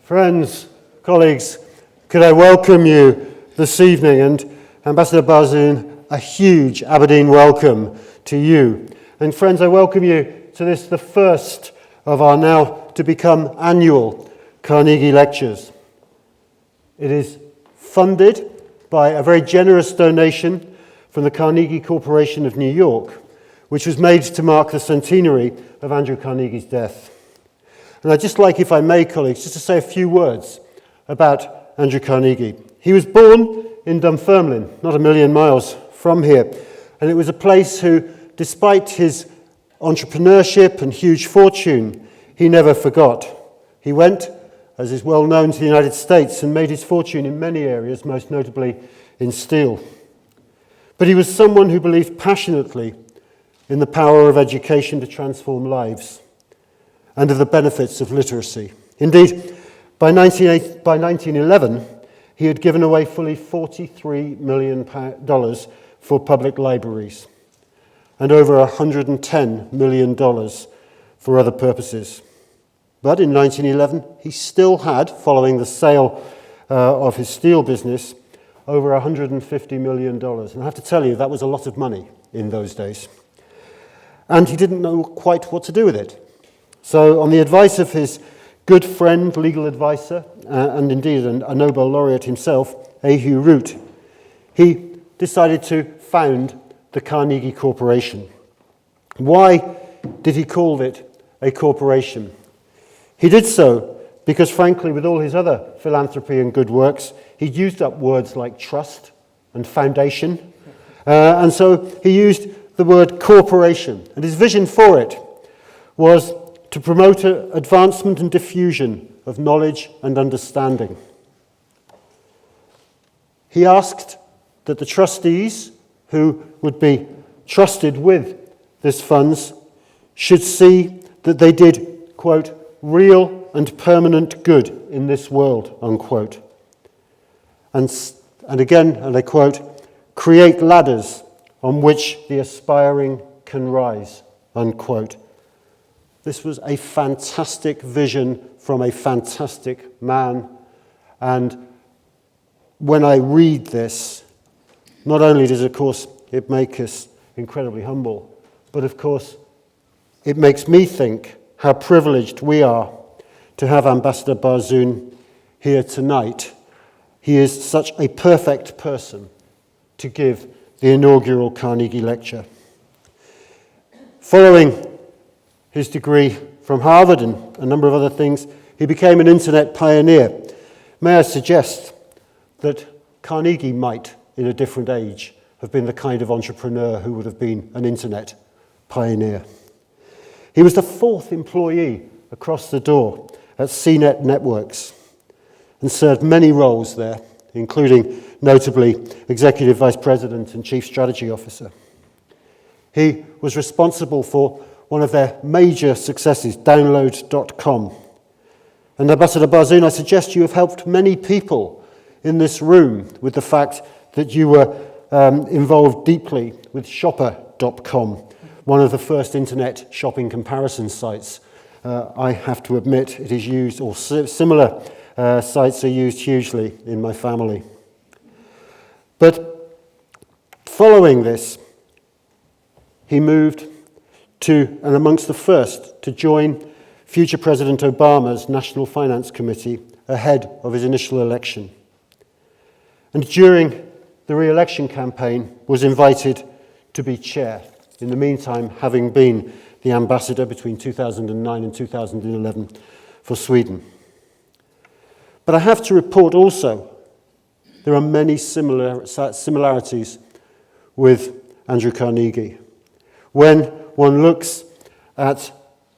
Friends, colleagues, could I welcome you this evening, and Ambassador Barzun, a huge Aberdeen welcome to you. And friends, I welcome you to this, the first of our now to become annual Carnegie Lectures. It is funded by a very generous donation from the Carnegie Corporation of New York, which was made to mark the centenary of Andrew Carnegie's death. And I'd just like, if I may, colleagues, just to say a few words about Andrew Carnegie. He was born in Dunfermline, not a million miles from here, and it was a place who, despite his entrepreneurship and huge fortune, he never forgot. He went, as is well known, to the United States and made his fortune in many areas, most notably in steel. But he was someone who believed passionately in the power of education to transform lives and of the benefits of literacy. Indeed, by 1911, he had given away fully $43 million for public libraries and over $110 million for other purposes. But in 1911, he still had, following the sale of his steel business, over $150 million. And I have to tell you, that was a lot of money in those days. And he didn't know quite what to do with it. So on the advice of his good friend, legal advisor, and indeed a Nobel laureate himself, Ahu Root, he decided to found the Carnegie Corporation. Why did he call it a corporation? He did so because, frankly, with all his other philanthropy and good works, he'd used up words like trust and foundation. And so he used the word corporation. And his vision for it was to promote advancement and diffusion of knowledge and understanding. He asked that the trustees who would be trusted with this funds should see that they did, quote, real and permanent good in this world, unquote. And again, and I quote, create ladders on which the aspiring can rise, unquote. This was a fantastic vision from a fantastic man. And when I read this, not only does, of course, it make us incredibly humble, but of course, it makes me think how privileged we are to have Ambassador Barzun here tonight. He is such a perfect person to give the inaugural Carnegie Lecture. Following his degree from Harvard and a number of other things, he became an internet pioneer. May I suggest that Carnegie might, in a different age, have been the kind of entrepreneur who would have been an internet pioneer. He was the fourth employee across the door at CNET Networks and served many roles there, including notably Executive Vice President and Chief Strategy Officer. He was responsible for one of their major successes, Download.com. And Ambassador Barzun, I suggest you have helped many people in this room with the fact that you were involved deeply with Shopper.com, one of the first internet shopping comparison sites. I have to admit it is used, or similar sites are used hugely in my family. But following this, he moved to, and amongst the first, to join future President Obama's National Finance Committee ahead of his initial election. And during the re-election campaign was invited to be chair, in the meantime having been the ambassador between 2009 and 2011 for Sweden. But I have to report also there are many similarities with Andrew Carnegie. When one looks at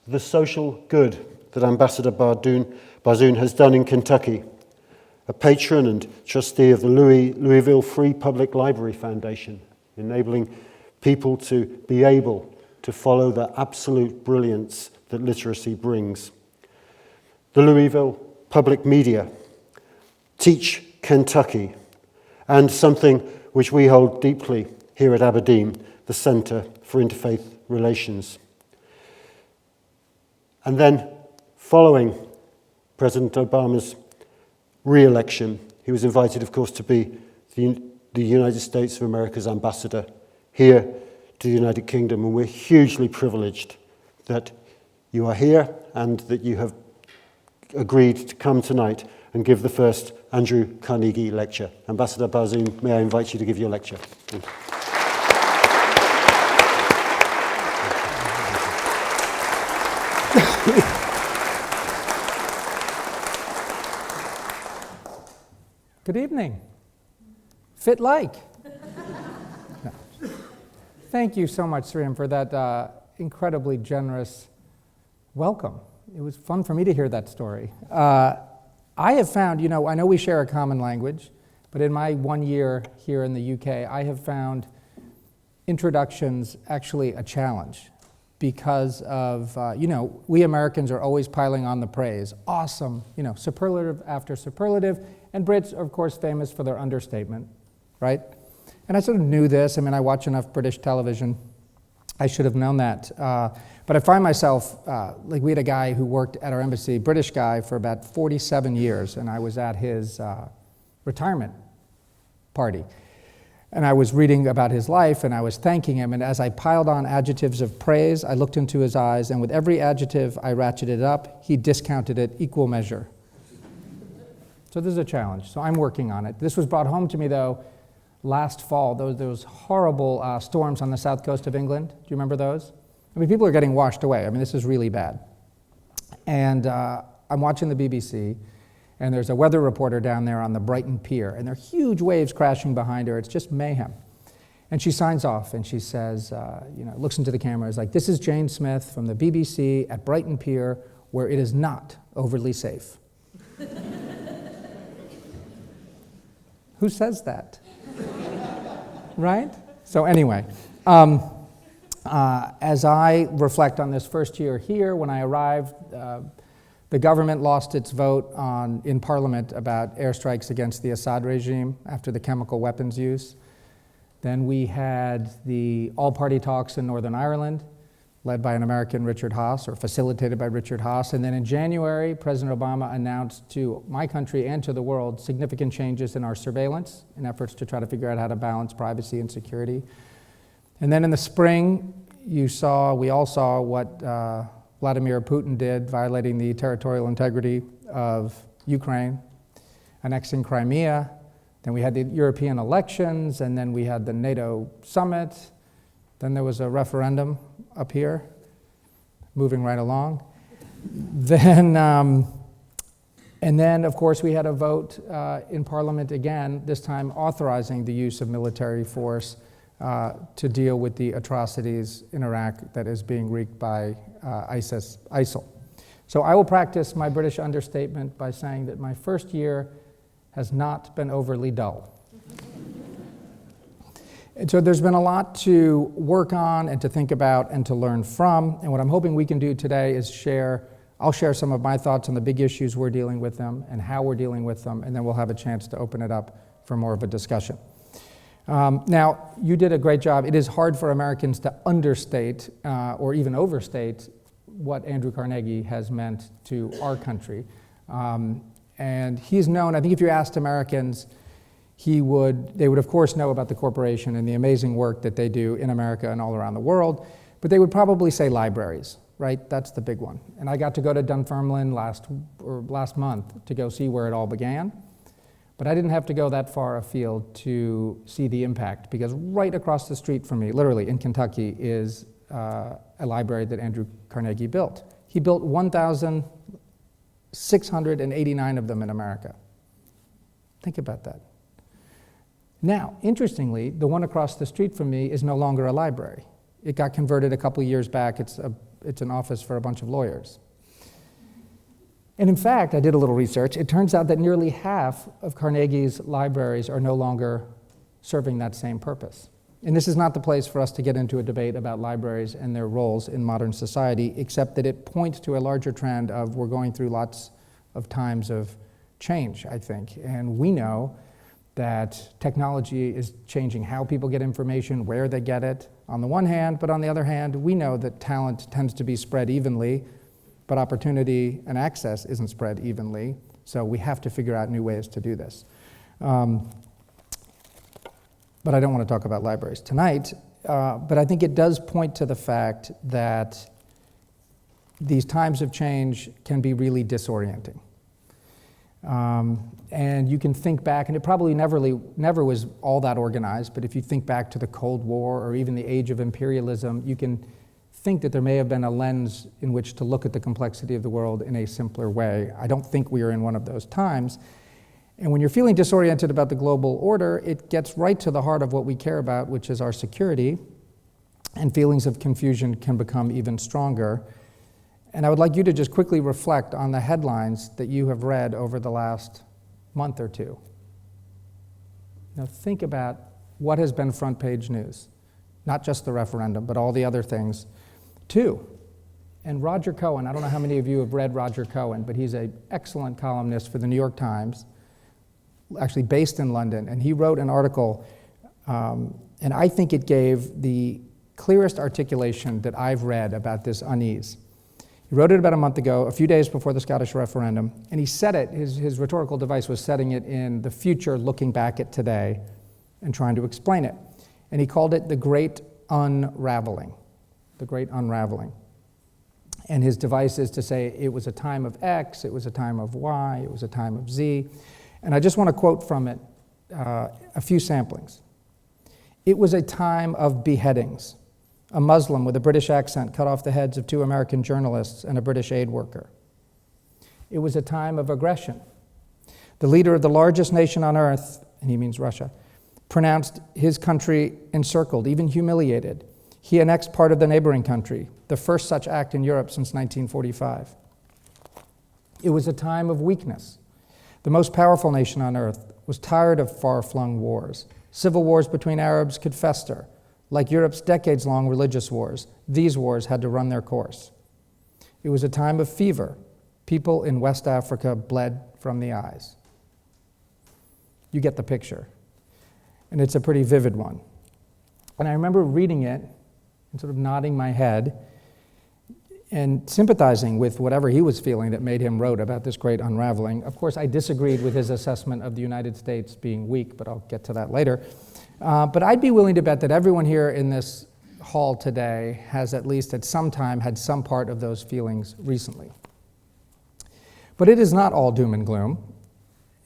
the social good that Ambassador Barzun has done in Kentucky, a patron and trustee of the Louisville Free Public Library Foundation, enabling people to be able to follow the absolute brilliance that literacy brings. The Louisville Public Media, Teach Kentucky, and something which we hold deeply here at Aberdeen, the Centre for Interfaith Relations. And then, following President Obama's re-election. He was invited, of course, to be the United States of America's ambassador here to the United Kingdom, and we're hugely privileged that you are here and that you have agreed to come tonight and give the first Andrew Carnegie lecture. Ambassador Barzun, may I invite you to give your lecture? Thank you. Good evening. Fit like. No. Thank you so much, Sriram, for that incredibly generous welcome. It was fun for me to hear that story. I have found, I know we share a common language, but in my 1 year here in the UK, I have found introductions actually a challenge because of, we Americans are always piling on the praise. Awesome, superlative after superlative. And Brits are, of course, famous for their understatement, right? And I sort of knew this. I watch enough British television. I should have known that. But I find myself, like we had a guy who worked at our embassy, British guy, for about 47 years, and I was at his retirement party. And I was reading about his life, and I was thanking him, and as I piled on adjectives of praise, I looked into his eyes, and with every adjective I ratcheted up, he discounted it equal measure. So this is a challenge, so I'm working on it. This was brought home to me, though, last fall, those horrible storms on the south coast of England. Do you remember those? People are getting washed away. This is really bad. And I'm watching the BBC, and there's a weather reporter down there on the Brighton Pier, and there are huge waves crashing behind her. It's just mayhem. And she signs off, and she says, looks into the camera, is like, "This is Jane Smith from the BBC at Brighton Pier, where it is not overly safe." Who says that? Right? So anyway, as I reflect on this first year here, when I arrived, the government lost its vote in Parliament about airstrikes against the Assad regime after the chemical weapons use. Then we had the all-party talks in Northern Ireland, led by an American, Richard Haass, or facilitated by Richard Haass. And then in January, President Obama announced to my country and to the world significant changes in our surveillance in efforts to try to figure out how to balance privacy and security. And then in the spring, we all saw what Vladimir Putin did, violating the territorial integrity of Ukraine, annexing Crimea. Then we had the European elections, and then we had the NATO summit. Then there was a referendum up here, moving right along. Then, and then, of course, we had a vote in Parliament again, this time authorizing the use of military force to deal with the atrocities in Iraq that is being wreaked by ISIL. So I will practice my British understatement by saying that my first year has not been overly dull. And so there's been a lot to work on and to think about and to learn from. And what I'm hoping we can do today is I'll share some of my thoughts on the big issues we're dealing with them and how we're dealing with them, and then we'll have a chance to open it up for more of a discussion. Now, you did a great job. It is hard for Americans to understate or even overstate what Andrew Carnegie has meant to our country. And he's known, I think if you asked Americans, they would of course know about the corporation and the amazing work that they do in America and all around the world, but they would probably say libraries, right? That's the big one. And I got to go to Dunfermline last month to go see where it all began, but I didn't have to go that far afield to see the impact, because right across the street from me, literally in Kentucky, is a library that Andrew Carnegie built. He built 1,689 of them in America. Think about that. Now, interestingly, the one across the street from me is no longer a library. It got converted a couple years back. It's an office for a bunch of lawyers. And in fact, I did a little research. It turns out that nearly half of Carnegie's libraries are no longer serving that same purpose. And this is not the place for us to get into a debate about libraries and their roles in modern society, except that it points to a larger trend of we're going through lots of times of change, I think. And we know that technology is changing how people get information, where they get it, on the one hand, but on the other hand, we know that talent tends to be spread evenly, but opportunity and access isn't spread evenly. So we have to figure out new ways to do this. But I don't want to talk about libraries tonight. But I think it does point to the fact that these times of change can be really disorienting. And you can think back, and it probably never was all that organized, but if you think back to the Cold War or even the age of imperialism, you can think that there may have been a lens in which to look at the complexity of the world in a simpler way. I don't think we are in one of those times. And when you're feeling disoriented about the global order, it gets right to the heart of what we care about, which is our security, and feelings of confusion can become even stronger. And I would like you to just quickly reflect on the headlines that you have read over the last month or two. Now think about what has been front page news, not just the referendum, but all the other things too. And Roger Cohen, I don't know how many of you have read Roger Cohen, but he's an excellent columnist for the New York Times, actually based in London, and he wrote an article, and I think it gave the clearest articulation that I've read about this unease. He wrote it about a month ago, a few days before the Scottish referendum, and he said it, his rhetorical device was setting it in the future, looking back at today, and trying to explain it. And he called it the Great Unraveling, the Great Unraveling. And his device is to say it was a time of X, it was a time of Y, it was a time of Z. And I just want to quote from it a few samplings. It was a time of beheadings. A Muslim with a British accent cut off the heads of 2 American journalists and a British aid worker. It was a time of aggression. The leader of the largest nation on earth, and he means Russia, pronounced his country encircled, even humiliated. He annexed part of the neighboring country, the first such act in Europe since 1945. It was a time of weakness. The most powerful nation on earth was tired of far-flung wars. Civil wars between Arabs could fester. Like Europe's decades-long religious wars, these wars had to run their course. It was a time of fever. People in West Africa bled from the eyes. You get the picture. And it's a pretty vivid one. And I remember reading it and sort of nodding my head and sympathizing with whatever he was feeling that made him wrote about this great unraveling. Of course, I disagreed with his assessment of the United States being weak, but I'll get to that later. But I'd be willing to bet that everyone here in this hall today has at least at some time had some part of those feelings recently. But it is not all doom and gloom.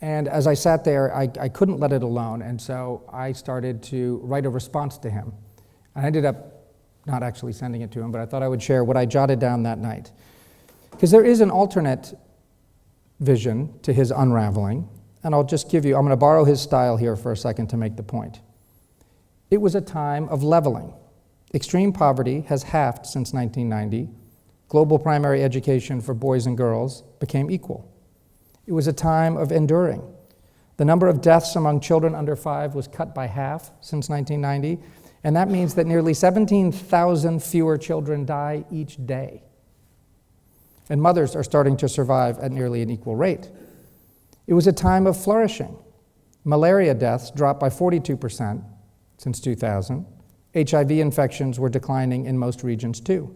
And as I sat there, I couldn't let it alone, and so I started to write a response to him. I ended up not actually sending it to him, but I thought I would share what I jotted down that night. Because there is an alternate vision to his unraveling, and I'll just give you, I'm going to borrow his style here for a second to make the point. It was a time of leveling. Extreme poverty has halved since 1990. Global primary education for boys and girls became equal. It was a time of enduring. The number of deaths among children under 5 was cut by half since 1990, and that means that nearly 17,000 fewer children die each day. And mothers are starting to survive at nearly an equal rate. It was a time of flourishing. Malaria deaths dropped by 42% since 2000. HIV infections were declining in most regions too.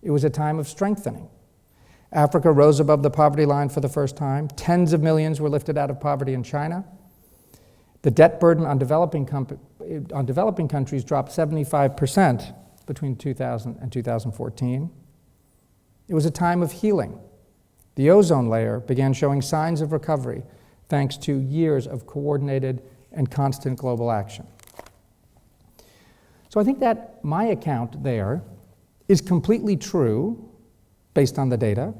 It was a time of strengthening. Africa rose above the poverty line for the first time. Tens of millions were lifted out of poverty in China. The debt burden on developing countries dropped 75% between 2000 and 2014. It was a time of healing. The ozone layer began showing signs of recovery thanks to years of coordinated and constant global action. So I think that my account there is completely true based on the data,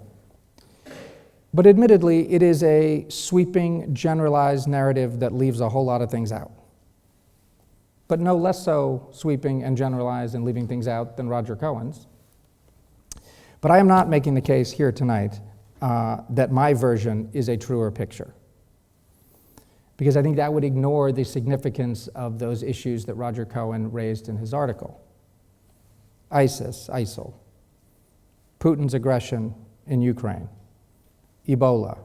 but admittedly it is a sweeping, generalized narrative that leaves a whole lot of things out. But no less so sweeping and generalized and leaving things out than Roger Cohen's. But I am not making the case here tonight that my version is a truer picture, because I think that would ignore the significance of those issues that Roger Cohen raised in his article. ISIL, Putin's aggression in Ukraine, Ebola.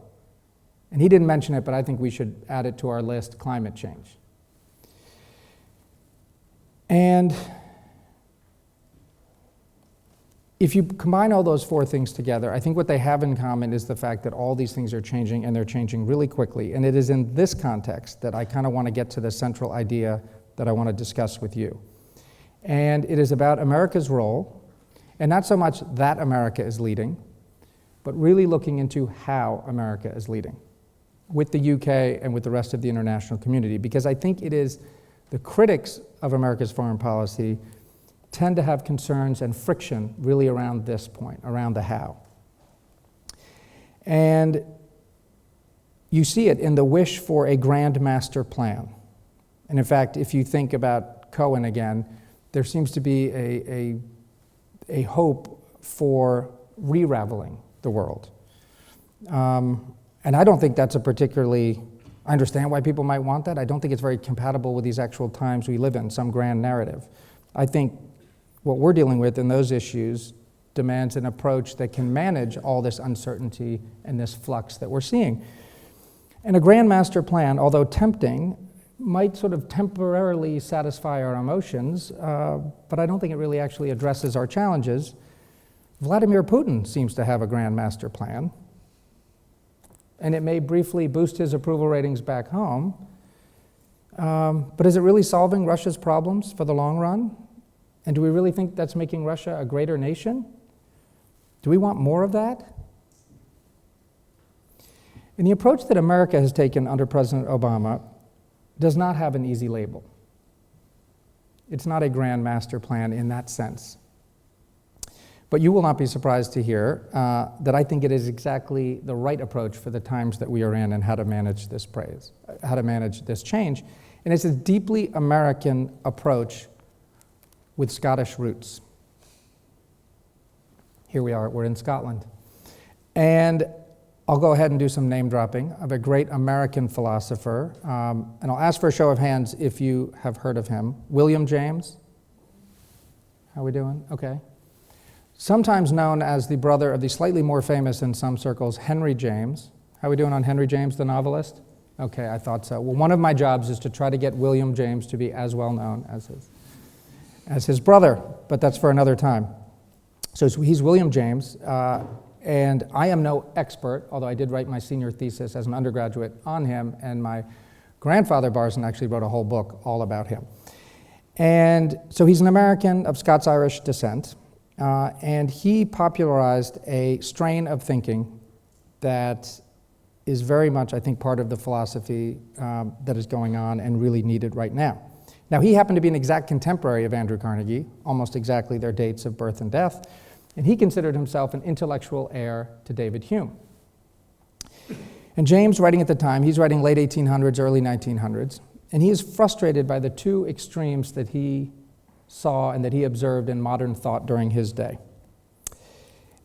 And he didn't mention it, but I think we should add it to our list, climate change. And if you combine all those four things together, I think what they have in common is the fact that all these things are changing, and they're changing really quickly. And it is in this context that I kind of want to get to the central idea that I want to discuss with you. And it is about America's role, and not so much that America is leading, but really looking into how America is leading with the UK and with the rest of the international community, because I think it is the critics of America's foreign policy tend to have concerns and friction really around this point, around the how. And you see it in the wish for a grand master plan. And in fact, if you think about Cohen again, there seems to be a hope for re-raveling the world. And I don't think that's a particularly, I understand why people might want that. I don't think it's very compatible with these actual times we live in, some grand narrative. I think what we're dealing with in those issues demands an approach that can manage all this uncertainty and this flux that we're seeing. And a grand master plan, although tempting, might sort of temporarily satisfy our emotions, but I don't think it really actually addresses our challenges. Vladimir Putin seems to have a grand master plan, and it may briefly boost his approval ratings back home, but is it really solving Russia's problems for the long run? And do we really think that's making Russia a greater nation? Do we want more of that? And the approach that America has taken under President Obama does not have an easy label. It's not a grand master plan in that sense. But you will not be surprised to hear that I think it is exactly the right approach for the times that we are in and how to manage this change. And it's a deeply American approach with Scottish roots. Here we are, we're in Scotland. And I'll go ahead and do some name dropping of a great American philosopher, and I'll ask for a show of hands if you have heard of him. William James. How are we doing? Okay. Sometimes known as the brother of the slightly more famous in some circles, Henry James. How are we doing on Henry James, the novelist? Okay, I thought so. Well, one of my jobs is to try to get William James to be as well known as his brother, but that's for another time. So he's William James, and I am no expert, although I did write my senior thesis as an undergraduate on him, and my grandfather Barzun actually wrote a whole book all about him. And so he's an American of Scots-Irish descent, and he popularized a strain of thinking that is very much, I think, part of the philosophy that is going on and really needed right now. Now, he happened to be an exact contemporary of Andrew Carnegie, almost exactly their dates of birth and death, and he considered himself an intellectual heir to David Hume. And James, writing at the time, he's writing late 1800s, early 1900s, and he is frustrated by the two extremes that he saw and that he observed in modern thought during his day.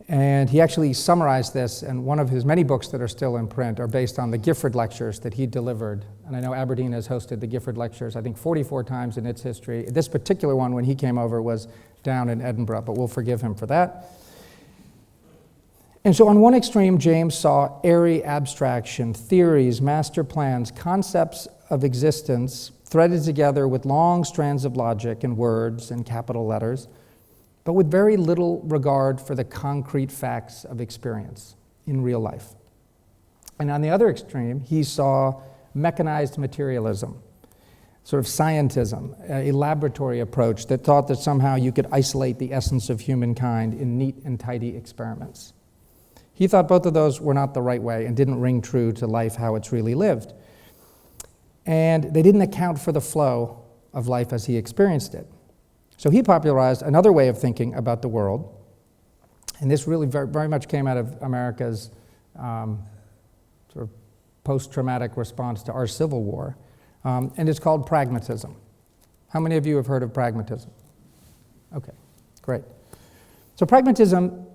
And he actually summarized this, and one of his many books that are still in print are based on the Gifford Lectures that he delivered. And I know Aberdeen has hosted the Gifford Lectures, I think 44 times in its history. This particular one, when he came over, was down in Edinburgh, but we'll forgive him for that. And so on one extreme, James saw airy abstraction, theories, master plans, concepts of existence threaded together with long strands of logic and words and capital letters, but with very little regard for the concrete facts of experience in real life. And on the other extreme, he saw mechanized materialism, sort of scientism, a laboratory approach that thought that somehow you could isolate the essence of humankind in neat and tidy experiments. He thought both of those were not the right way and didn't ring true to life how it's really lived. And they didn't account for the flow of life as he experienced it. So he popularized another way of thinking about the world, and this really very much came out of America's sort of post-traumatic response to our Civil War, and it's called pragmatism. How many of you have heard of pragmatism? Okay, great. So pragmatism,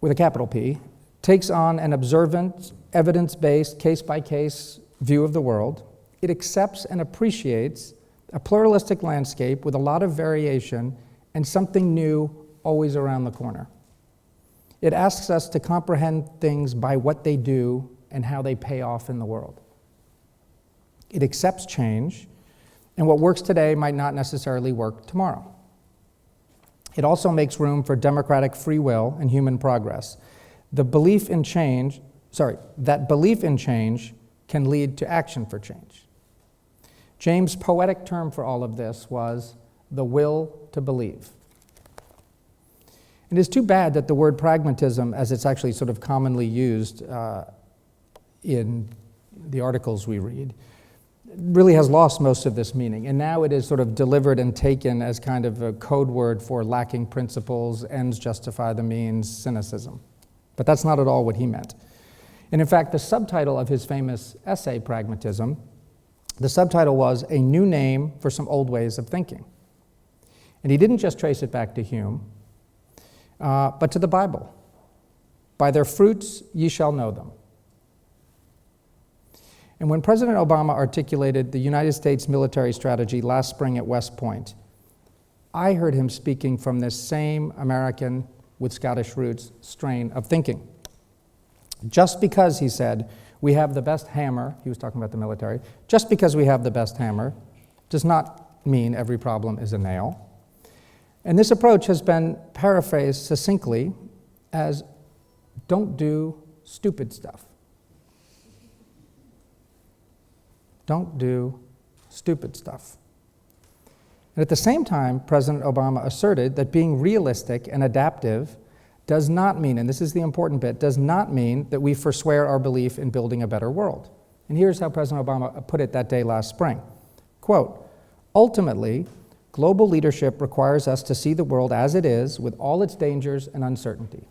with a capital P, takes on an observant, evidence-based, case-by-case view of the world. It accepts and appreciates a pluralistic landscape with a lot of variation and something new always around the corner. It asks us to comprehend things by what they do and how they pay off in the world. It accepts change, and what works today might not necessarily work tomorrow. It also makes room for democratic free will and human progress. That belief in change can lead to action for change. James' poetic term for all of this was the will to believe. It is too bad that the word pragmatism, as it's actually sort of commonly used in the articles we read, really has lost most of this meaning. And now it is sort of delivered and taken as kind of a code word for lacking principles, ends justify the means, cynicism. But that's not at all what he meant. And in fact, the subtitle of his famous essay, Pragmatism, the subtitle was A New Name for Some Old Ways of Thinking. And he didn't just trace it back to Hume, but to the Bible. By their fruits ye shall know them. And when President Obama articulated the United States military strategy last spring at West Point, I heard him speaking from this same American with Scottish roots strain of thinking. Just because, he said, we have the best hammer, he was talking about the military, just because we have the best hammer does not mean every problem is a nail. And this approach has been paraphrased succinctly as don't do stupid stuff. Don't do stupid stuff. And at the same time, President Obama asserted that being realistic and adaptive does not mean, and this is the important bit, does not mean that we forswear our belief in building a better world. And here's how President Obama put it that day last spring. Quote, ultimately, global leadership requires us to see the world as it is with all its dangers and uncertainty.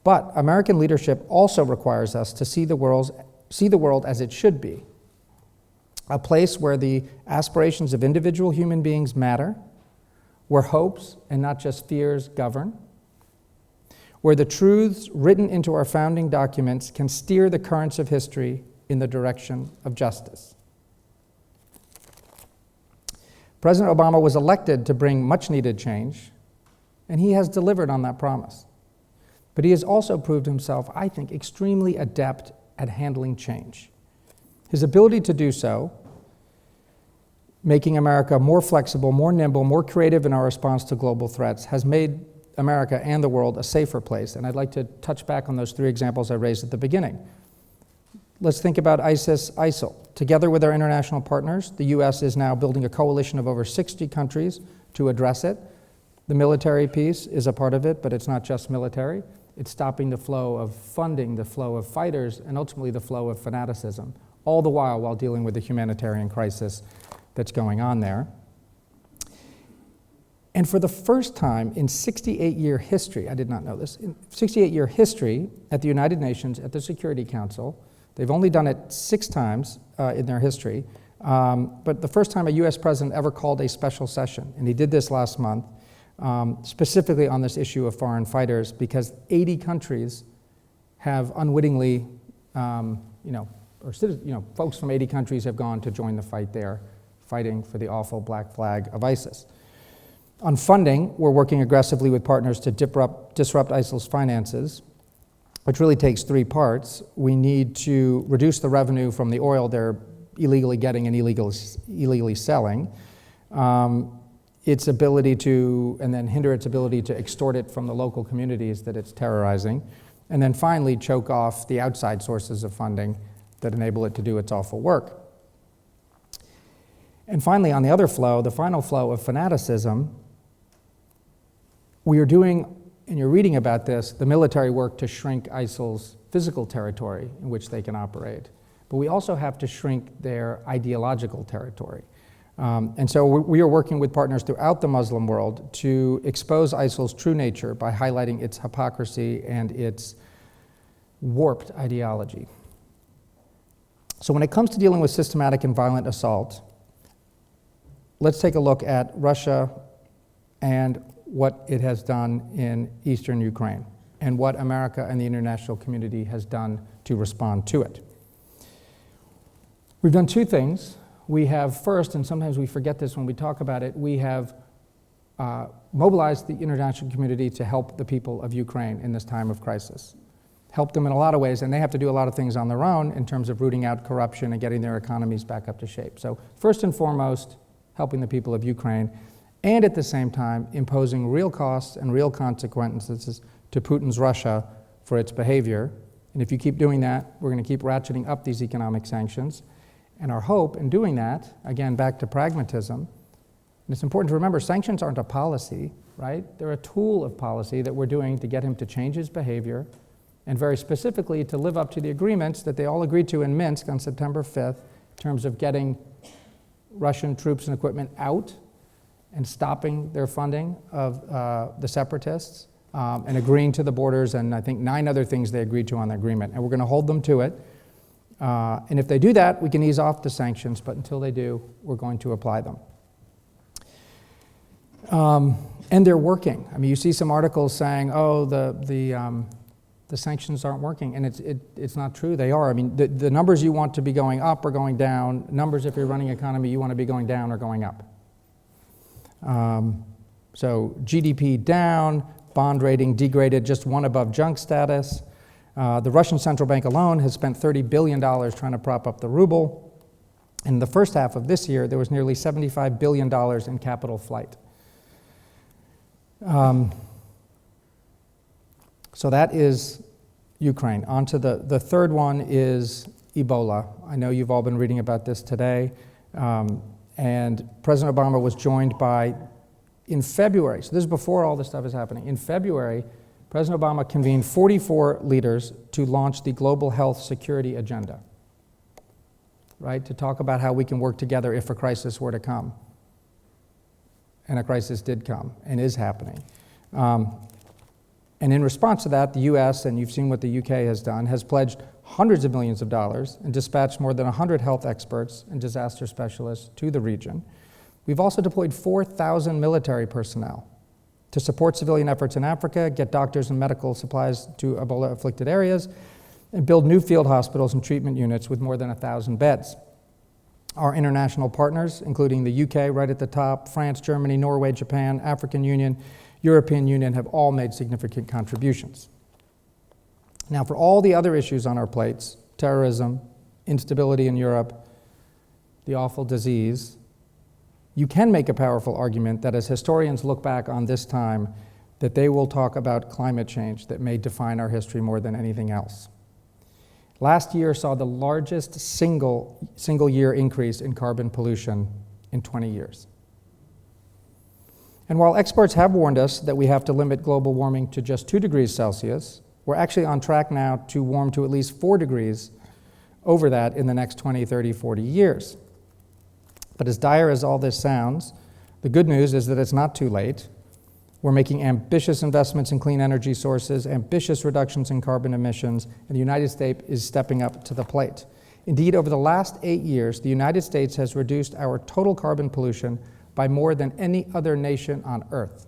But American leadership also requires us to see the world as it should be. A place where the aspirations of individual human beings matter, where hopes and not just fears govern, where the truths written into our founding documents can steer the currents of history in the direction of justice. President Obama was elected to bring much-needed change, and he has delivered on that promise. But he has also proved himself, I think, extremely adept at handling change. His ability to do so, making America more flexible, more nimble, more creative in our response to global threats, has made America and the world a safer place. And I'd like to touch back on those three examples I raised at the beginning. Let's think about ISIL. Together with our international partners, the U.S. is now building a coalition of over 60 countries to address it. The military piece is a part of it, but it's not just military. It's stopping the flow of funding, the flow of fighters, and ultimately the flow of fanaticism, all the while dealing with the humanitarian crisis that's going on there. And for the first time in 68-year history, I did not know this, in 68-year history at the United Nations, at the Security Council, they've only done it 6 times in their history, but the first time a U.S. president ever called a special session, and he did this last month, specifically on this issue of foreign fighters, because 80 countries have unwittingly, folks from 80 countries have gone to join the fight there, fighting for the awful black flag of ISIS. On funding, we're working aggressively with partners to disrupt ISIL's finances, which really takes 3 parts. We need to reduce the revenue from the oil they're illegally getting and illegally selling, its ability to, and then hinder its ability to extort it from the local communities that it's terrorizing, and then finally choke off the outside sources of funding that enable it to do its awful work. And finally, on the other flow, the final flow of fanaticism, we are doing, and you're reading about this, the military work to shrink ISIL's physical territory in which they can operate. But we also have to shrink their ideological territory. And so we are working with partners throughout the Muslim world to expose ISIL's true nature by highlighting its hypocrisy and its warped ideology. So when it comes to dealing with systematic and violent assault, let's take a look at Russia and what it has done in eastern Ukraine and what America and the international community has done to respond to it. We've done 2 things. We have first, and sometimes we forget this when we talk about it, we have mobilized the international community to help the people of Ukraine in this time of crisis. Help them in a lot of ways, and they have to do a lot of things on their own in terms of rooting out corruption and getting their economies back up to shape. So first and foremost, helping the people of Ukraine. and at the same time imposing real costs and real consequences to Putin's Russia for its behavior. And if you keep doing that, we're going to keep ratcheting up these economic sanctions. And our hope in doing that, again, back to pragmatism, and it's important to remember sanctions aren't a policy, right? They're a tool of policy that we're doing to get him to change his behavior, and very specifically to live up to the agreements that they all agreed to in Minsk on September 5th in terms of getting Russian troops and equipment out and stopping their funding of the separatists, and agreeing to the borders, and I think 9 other things they agreed to on the agreement. And we're going to hold them to it. And if they do that, we can ease off the sanctions, but until they do, we're going to apply them. And they're working. I mean, you see some articles saying, oh, the sanctions aren't working, and it's not true. They are. I mean, the numbers you want to be going up are going down. Numbers, if you're running an economy you want to be going down, are going up. So GDP down, bond rating degraded just 1 above junk status. The Russian central bank alone has spent $30 billion trying to prop up the ruble. In the first half of this year, there was nearly $75 billion in capital flight. So that is Ukraine. On to the third one is Ebola. I know you've all been reading about this today. And President Obama was joined by, in February, so this is before all this stuff is happening, in February, President Obama convened 44 leaders to launch the Global Health Security Agenda, right? To talk about how we can work together if a crisis were to come. And a crisis did come and is happening. And in response to that, the US, and you've seen what the UK has done, has pledged hundreds of millions of dollars and dispatched more than 100 health experts and disaster specialists to the region. We've also deployed 4,000 military personnel to support civilian efforts in Africa, get doctors and medical supplies to Ebola-afflicted areas, and build new field hospitals and treatment units with more than 1,000 beds. Our international partners, including the UK right at the top, France, Germany, Norway, Japan, African Union, European Union, have all made significant contributions. Now, for all the other issues on our plates, terrorism, instability in Europe, the awful disease, you can make a powerful argument that as historians look back on this time, that they will talk about climate change that may define our history more than anything else. Last year saw the largest single year increase in carbon pollution in 20 years. And while experts have warned us that we have to limit global warming to just 2 degrees Celsius, we're actually on track now to warm to at least 4 degrees over that in the next 20, 30, 40 years. But as dire as all this sounds, the good news is that it's not too late. We're making ambitious investments in clean energy sources, ambitious reductions in carbon emissions, and the United States is stepping up to the plate. Indeed, over the last 8 years, the United States has reduced our total carbon pollution by more than any other nation on Earth.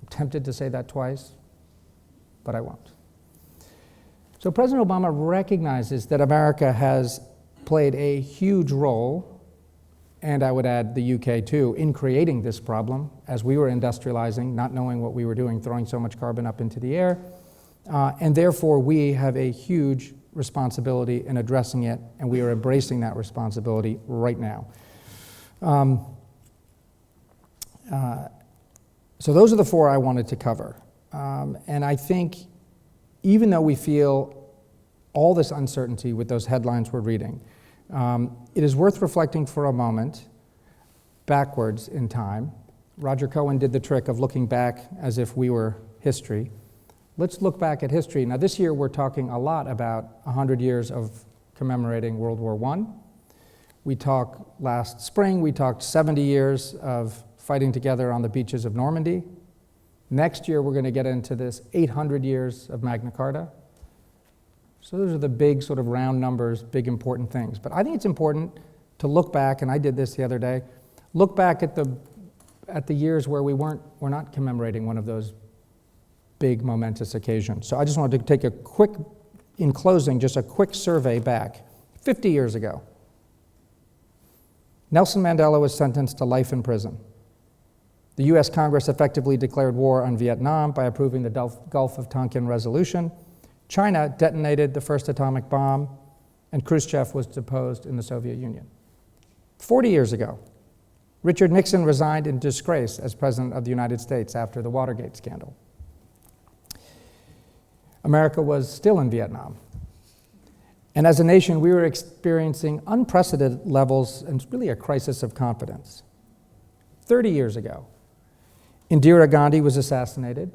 I'm tempted to say that twice, but I won't. So President Obama recognizes that America has played a huge role, and I would add the UK too, in creating this problem as we were industrializing, not knowing what we were doing, throwing so much carbon up into the air, and therefore we have a huge responsibility in addressing it, and we are embracing that responsibility right now. So those are the 4 I wanted to cover. And I think even though we feel all this uncertainty with those headlines we're reading, it is worth reflecting for a moment backwards in time. Roger Cohen did the trick of looking back as if we were history. Let's look back at history. Now this year we're talking a lot about 100 years of commemorating World War I. We talked last spring, we talked 70 years of fighting together on the beaches of Normandy. Next year we're going to get into this 800 years of Magna Carta. So those are the big sort of round numbers, big important things. But I think it's important to look back, and I did this the other day, look back at the years where we're not commemorating one of those big momentous occasions. So I just wanted to take a quick, in closing, just a quick survey back. 50 years ago, Nelson Mandela was sentenced to life in prison. The US Congress effectively declared war on Vietnam by approving the Gulf of Tonkin Resolution. China detonated the first atomic bomb, and Khrushchev was deposed in the Soviet Union. 40 years ago, Richard Nixon resigned in disgrace as President of the United States after the Watergate scandal. America was still in Vietnam. And as a nation, we were experiencing unprecedented levels and really a crisis of confidence. 30 years ago, Indira Gandhi was assassinated.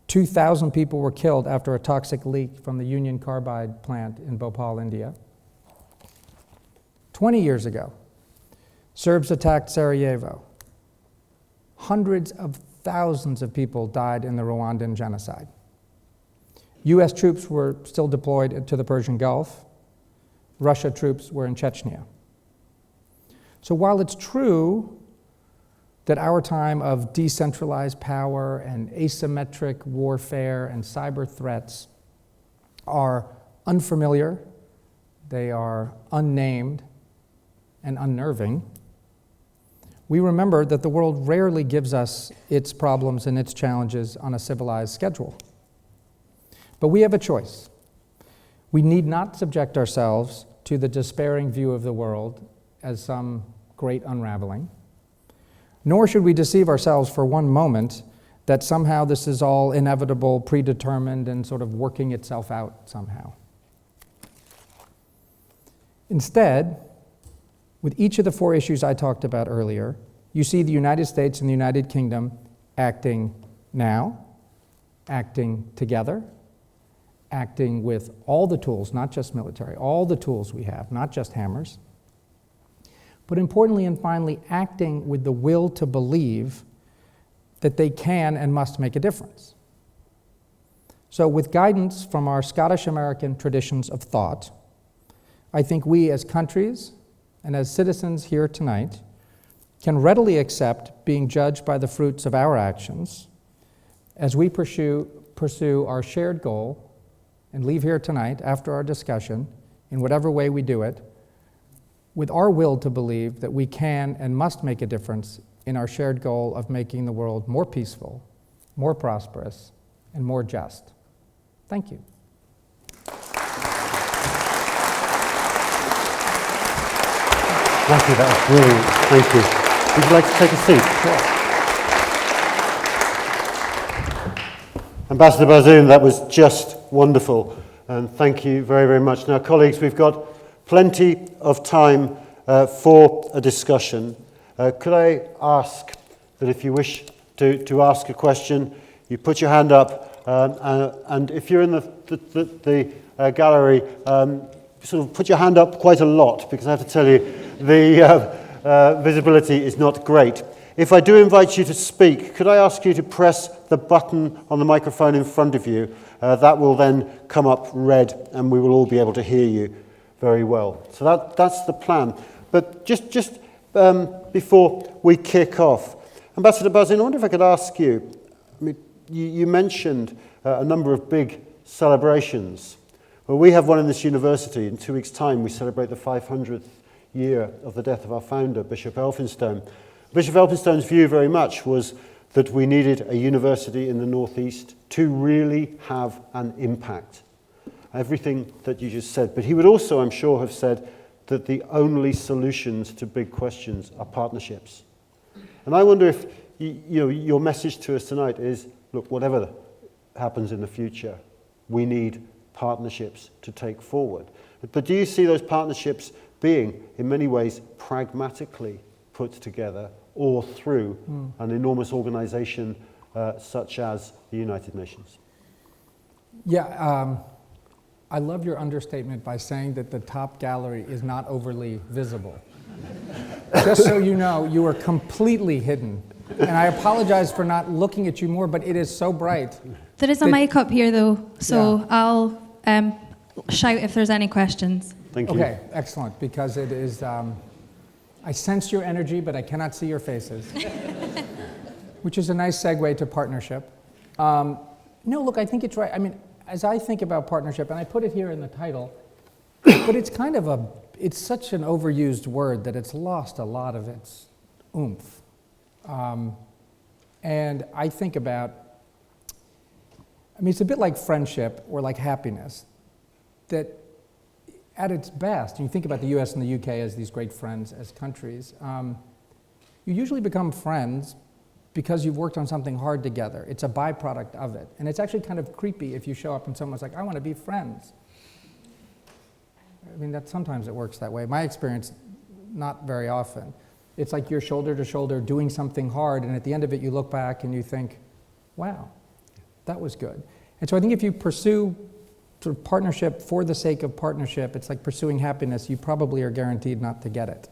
2,000 people were killed after a toxic leak from the Union Carbide plant in Bhopal, India. 20 years ago, Serbs attacked Sarajevo. Hundreds of thousands of people died in the Rwandan genocide. US troops were still deployed to the Persian Gulf. Russia troops were in Chechnya. So while it's true that our time of decentralized power and asymmetric warfare and cyber threats are unfamiliar, they are unnamed and unnerving, we remember that the world rarely gives us its problems and its challenges on a civilized schedule. But we have a choice. We need not subject ourselves to the despairing view of the world as some great unraveling, nor should we deceive ourselves for one moment that somehow this is all inevitable, predetermined, and sort of working itself out somehow. Instead, with each of the four issues I talked about earlier, you see the United States and the United Kingdom acting now, acting together, acting with all the tools, not just military, all the tools we have, not just hammers, but importantly and finally, acting with the will to believe that they can and must make a difference. So with guidance from our Scottish-American traditions of thought, I think we as countries and as citizens here tonight can readily accept being judged by the fruits of our actions as we pursue our shared goal and leave here tonight after our discussion, in whatever way we do it, with our will to believe that we can and must make a difference in our shared goal of making the world more peaceful, more prosperous, and more just. Thank you. Thank you, that was brilliant. Thank you. Would you like to take a seat? Sure. Ambassador Barzun, that was just wonderful. And thank you very, very much. Now, colleagues, we've got plenty of time for a discussion. Could I ask that if you wish to ask a question, you put your hand up, and if you're in the gallery, sort of put your hand up quite a lot, because I have to tell you, the visibility is not great. If I do invite you to speak, could I ask you to press the button on the microphone in front of you? That will then come up red, and we will all be able to hear you very well. So that's the plan. But just before we kick off, Ambassador Barzun, I wonder if I could ask you, I mean, you mentioned a number of big celebrations. Well, we have one in this university. In 2 weeks' time, we celebrate the 500th year of the death of our founder, Bishop Elphinstone. Bishop Elphinstone's view very much was that we needed a university in the Northeast to really have an impact. Everything that you just said. But he would also, I'm sure, have said that the only solutions to big questions are partnerships. And I wonder if your message to us tonight is, look, whatever happens in the future, we need partnerships to take forward. But do you see those partnerships being, in many ways, pragmatically put together or through an enormous organization such as the United Nations? Yeah, I love your understatement by saying that the top gallery is not overly visible. Just so you know, you are completely hidden. And I apologize for not looking at you more, but it is so bright. There is a mic up here, though, so yeah. I'll shout if there's any questions. Thank you. Okay, excellent, because it is, I sense your energy, but I cannot see your faces, which is a nice segue to partnership. No, look, I think it's right. I mean, as I think about partnership, and I put it here in the title, but it's kind of it's such an overused word that it's lost a lot of its oomph. And I think about, I mean, it's a bit like friendship or like happiness, that at its best, and you think about the US and the UK as these great friends, as countries, you usually become friends because you've worked on something hard together. It's a byproduct of it. And it's actually kind of creepy if you show up and someone's like, I want to be friends. I mean, that sometimes it works that way. My experience, not very often. It's like you're shoulder to shoulder doing something hard, and at the end of it you look back and you think, wow, that was good. And so I think if you pursue sort of partnership for the sake of partnership, it's like pursuing happiness, you probably are guaranteed not to get it.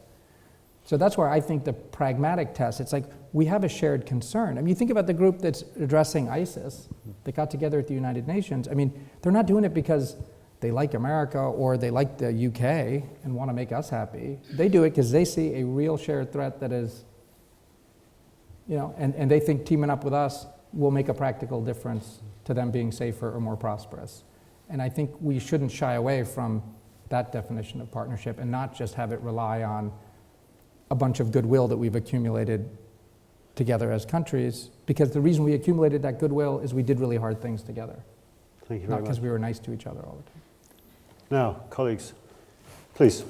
So that's where I think the pragmatic test, it's like we have a shared concern. I mean, you think about the group that's addressing ISIS, that got together at the United Nations. I mean, they're not doing it because they like America or they like the UK and want to make us happy. They do it because they see a real shared threat that is, you know, and they think teaming up with us will make a practical difference to them being safer or more prosperous. And I think we shouldn't shy away from that definition of partnership and not just have it rely on a bunch of goodwill that we've accumulated together as countries, because the reason we accumulated that goodwill is we did really hard things together. Thank you very Not much. because we were nice to each other all the time. Now, colleagues, please.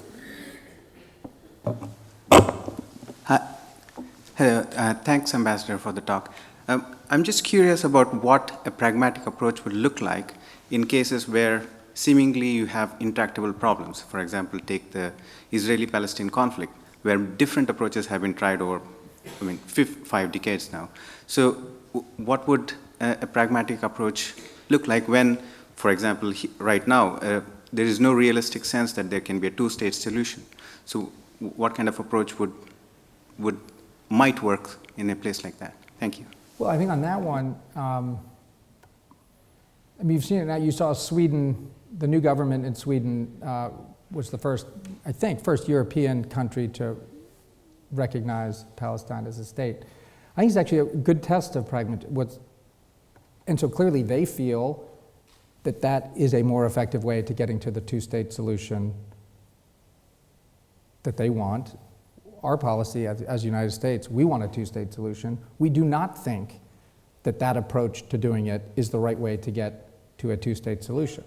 Hello, thanks, Ambassador, for the talk. I'm just curious about what a pragmatic approach would look like in cases where seemingly you have intractable problems. For example, take the Israeli-Palestine conflict, where different approaches have been tried over, 5 decades now. So what would a pragmatic approach look like when, for example, right now, there is no realistic sense that there can be a two-state solution? So what kind of approach might work in a place like that? Thank you. Well, I think on that one, I mean, you've seen it now. You saw Sweden, the new government in Sweden was the first European country to recognize Palestine as a state. I think it's actually a good test of pragmatism. And so clearly they feel that that is a more effective way to getting to the two-state solution that they want. Our policy as the United States, we want a two-state solution. We do not think that that approach to doing it is the right way to get to a two-state solution.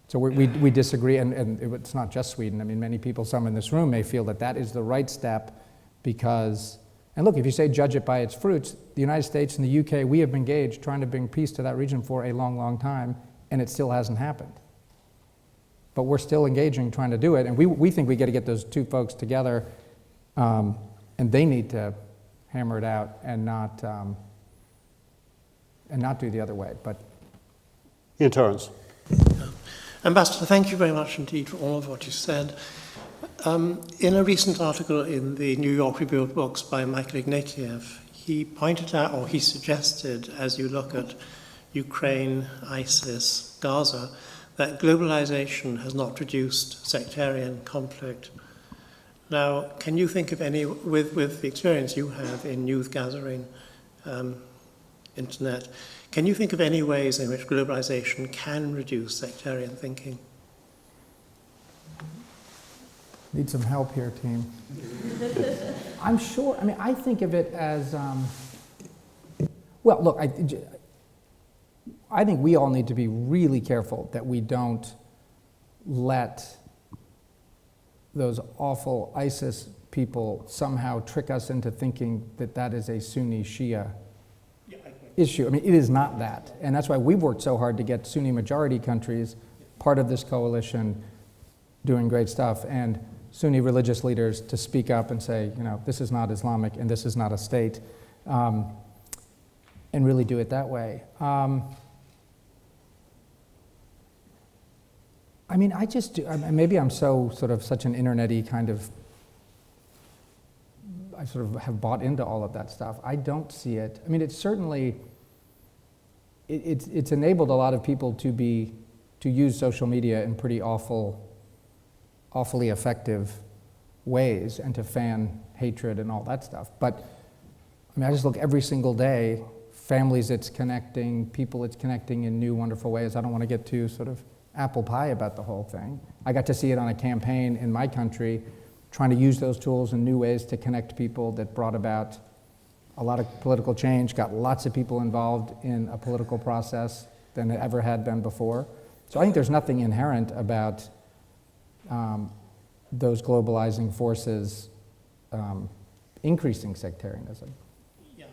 So we disagree, and it's not just Sweden. I mean, many people, some in this room may feel that that is the right step because, and look, if you say judge it by its fruits, the United States and the UK, we have been engaged trying to bring peace to that region for a long, long time, and it still hasn't happened. But we're still engaging, trying to do it, and we think we got to get those two folks together, and they need to hammer it out and not do the other way. But Ian Torrance. Ambassador, thank you very much indeed for all of what you said. In a recent article in the New York Review of Books by Michael Ignatieff, he pointed out, or he suggested, as you look at Ukraine, ISIS, Gaza, that globalization has not reduced sectarian conflict. Now, can you think of any, with the experience you have in youth gathering, internet, can you think of any ways in which globalization can reduce sectarian thinking? need some help here, team. I'm sure, I mean, I think of it as, well, look, I think we all need to be really careful that we don't let those awful ISIS people somehow trick us into thinking that that is a Sunni Shia issue. I mean, it is not that. And that's why we've worked so hard to get Sunni majority countries part of this coalition doing great stuff, and Sunni religious leaders to speak up and say, you know, this is not Islamic and this is not a state, and really do it that way. I mean, I just do, maybe I'm so sort of such an internet-y kind of, I sort of have bought into all of that stuff. I don't see it. I mean, it's certainly, it's enabled a lot of people to use social media in pretty awfully effective ways and to fan hatred and all that stuff. But I mean, I just look every single day, families it's connecting, people it's connecting in new wonderful ways. I don't want to get too sort of apple pie about the whole thing. I got to see it on a campaign in my country, trying to use those tools in new ways to connect people that brought about a lot of political change, got lots of people involved in a political process than it ever had been before. So I think there's nothing inherent about those globalizing forces increasing sectarianism.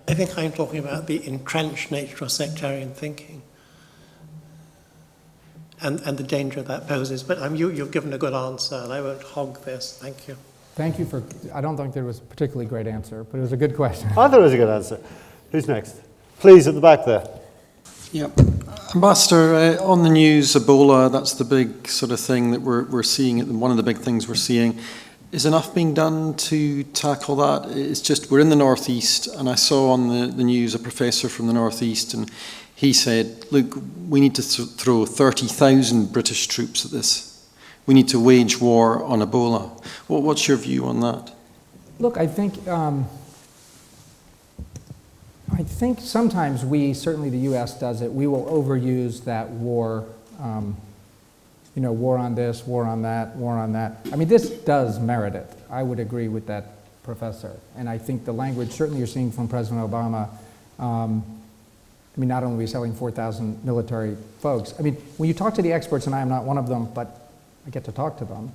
I think I'm talking about the entrenched nature of sectarian thinking and the danger that poses. But you've given a good answer, and I won't hog this. Thank you. Thank you for, I don't think there was a particularly great answer, but it was a good question. I thought it was a good answer. Who's next? Please, at the back there. Yeah. Ambassador, on the news, Ebola, that's the big sort of thing that we're seeing, one of the big things we're seeing. Is enough being done to tackle that? It's just, we're in the Northeast, and I saw on the news a professor from the Northeast, and he said, look, we need to throw 30,000 British troops at this. We need to wage war on Ebola. What's your view on that? Look, I think sometimes we, certainly the U.S. does it, we will overuse that war, war on this, war on that, war on that. I mean, this does merit it. I would agree with that professor. And I think the language, certainly you're seeing from President Obama, not only are we selling 4,000 military folks, when you talk to the experts, and I am not one of them, but I get to talk to them,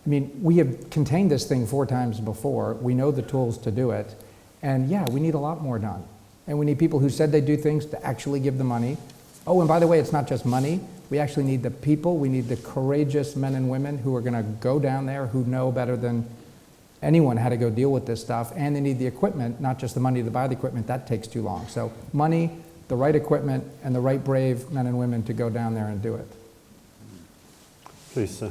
we have contained this thing 4 times before. We know the tools to do it. And yeah, we need a lot more done. And we need people who said they'd do things to actually give the money. Oh, and by the way, it's not just money. We actually need the people. We need the courageous men and women who are going to go down there, who know better than anyone how to go deal with this stuff. And they need the equipment, not just the money to buy the equipment. That takes too long. So money, the right equipment, and the right brave men and women to go down there and do it. Please, sir.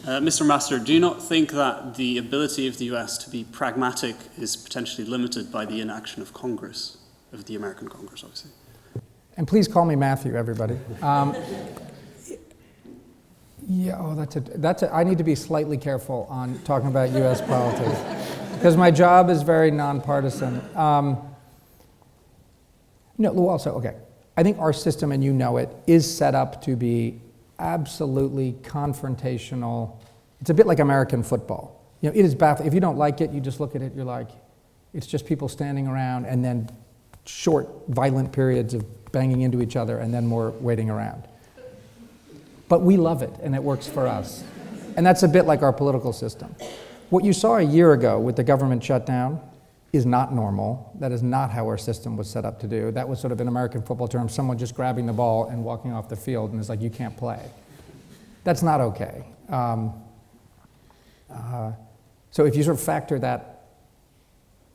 Mr. Ambassador, do you not think that the ability of the US to be pragmatic is potentially limited by the inaction of Congress, of the American Congress, obviously? And please call me Matthew, everybody. I need to be slightly careful on talking about US politics because my job is very nonpartisan. I think our system, and you know it, is set up to be absolutely confrontational. It's a bit like American football. It is baffling. If you don't like it, you just look at it, you're like, it's just people standing around and then short, violent periods of banging into each other and then more waiting around. But we love it, and it works for us. And that's a bit like our political system. What you saw a year ago with the government shutdown is not normal. That is not how our system was set up to do. That was sort of, in American football terms, someone just grabbing the ball and walking off the field, and it's like, you can't play. That's not okay. So if you sort of factor that,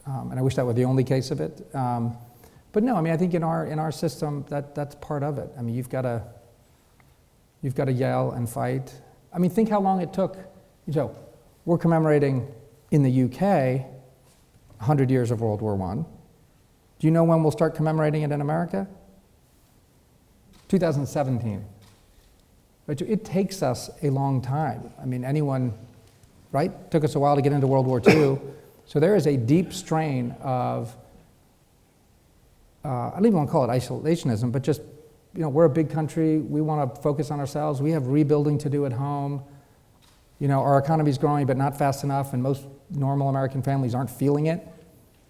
and I wish that were the only case of it, but no, I think in our system, that's part of it. You've got to yell and fight. Think how long it took. We're commemorating in the UK 100 years of World War I. Do you know when we'll start commemorating it in America? 2017. But it takes us a long time. Anyone, right? Took us a while to get into World War II. So there is a deep strain of, I don't even want to call it isolationism, but just, we're a big country. We want to focus on ourselves. We have rebuilding to do at home. Our economy's growing, but not fast enough, and most normal American families aren't feeling it.